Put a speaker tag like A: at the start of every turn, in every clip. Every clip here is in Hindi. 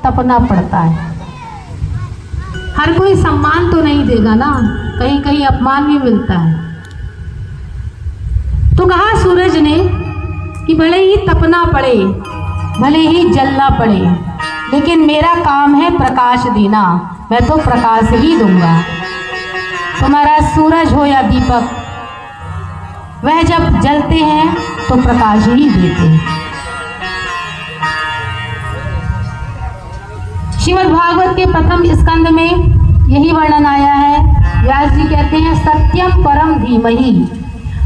A: तपना पड़ता है। हर कोई सम्मान तो नहीं देगा ना, कहीं कहीं अपमान भी मिलता है। तो कहा सूरज ने कि भले ही तपना पड़े, भले ही जलना पड़े, लेकिन मेरा काम है प्रकाश देना, मैं तो प्रकाश ही दूंगा। तुम्हारा सूरज हो या दीपक, वह जब जलते हैं तो प्रकाश ही देते हैं। श्रीमद् भागवत के प्रथम स्कंद में यही वर्णन आया है। व्यास जी कहते हैं सत्यम परम धीमहि,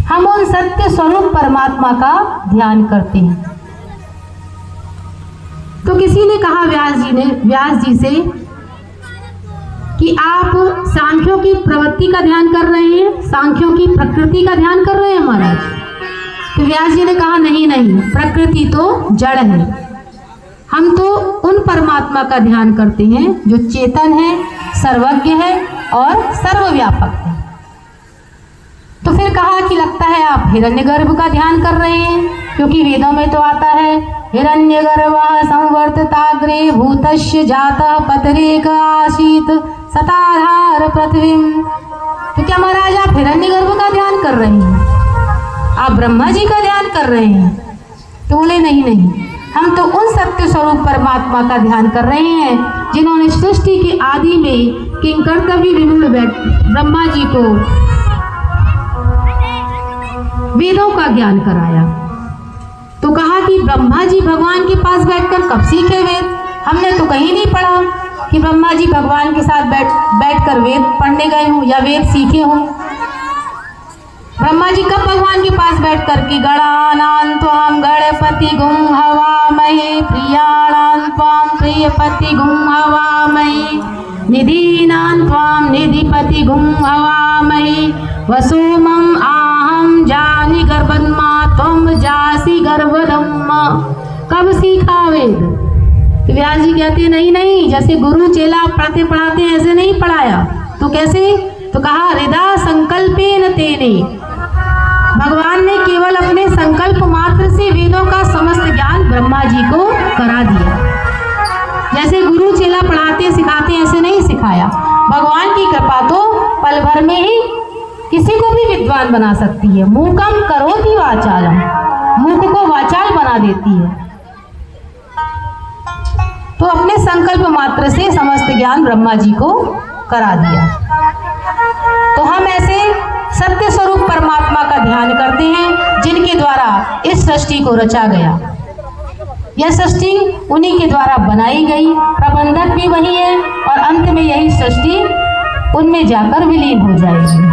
A: हम उन सत्य स्वरूप परमात्मा का ध्यान करते हैं। तो किसी ने कहा व्यास जी से कि आप सांख्यों की प्रवृत्ति का ध्यान कर रहे हैं, सांख्यों की प्रकृति का ध्यान कर रहे हैं महाराज। तो व्यास जी ने कहा नहीं, प्रकृति तो जड़ है, हम तो उन परमात्मा का ध्यान करते हैं जो चेतन है, सर्वज्ञ है और सर्वव्यापक है। तो फिर कहा कि लगता है आप हिरण्यगर्भ का ध्यान कर रहे हैं, क्योंकि वेदों में तो आता है हिरण्यगर्भः संवर्तताग्रे भूतस्य जातः पतरेक आसीत सताधार पृथ्वीम। तो क्या महाराज आप हिरण्यगर्भ का ध्यान कर रहे हैं, आप ब्रह्मा जी का ध्यान कर रहे हैं? तो बोले नहीं, हम तो उन सत्य स्वरूप परमात्मा का ध्यान कर रहे हैं जिन्होंने सृष्टि के आदि में किंकर्तव्य विमूढ़ ब्रह्मा जी को वेदों का ज्ञान कराया। तो कहा कि ब्रह्मा जी भगवान के पास बैठकर कब सीखे वेद? हमने तो कहीं नहीं पढ़ा कि ब्रह्मा जी भगवान के साथ बैठकर वेद पढ़ने गए हों या वेद सीखे हों। ब्रह्मा जी कब भगवान के पास बैठ कर के गणानां त्वां गणपति गुं हवामहे प्रियाणां त्वां प्रियपति गुं हवामहे निधीनां त्वां निधिपति गुं हवामहे वसुमं आहं जानि गर्भन्मा त्वं जासि गर्भधम्मा। कब सीखा वेद? तो व्यास जी कहते हैं नहीं, जैसे गुरु चेला पढ़ाते हैं ऐसे नहीं पढ़ाया। तो कैसे? तो कहा हृदय संकल्पेन तेने, भगवान ने केवल अपने संकल्प मात्र से वेदों का समस्त ज्ञान ब्रह्मा जी को करा दिया। जैसे गुरु चेला पढ़ाते सिखाते ऐसे नहीं सिखाया। भगवान की कृपा तो पल भर में ही किसी को भी विद्वान बना सकती है। मूकम करोति वाचालम, मूक को वाचाल बना देती है। तो अपने संकल्प मात्र से समस्त ज्ञान ब्रह्मा जी को करा दिया। तो हम ऐसे सत्य स्वरूप परमात्मा का ध्यान करते हैं जिनके द्वारा इस सृष्टि को रचा गया। यह सृष्टि उन्हीं के द्वारा बनाई गई, प्रबंधक भी वही है और अंत में यही सृष्टि उनमें जाकर विलीन हो जाएगी।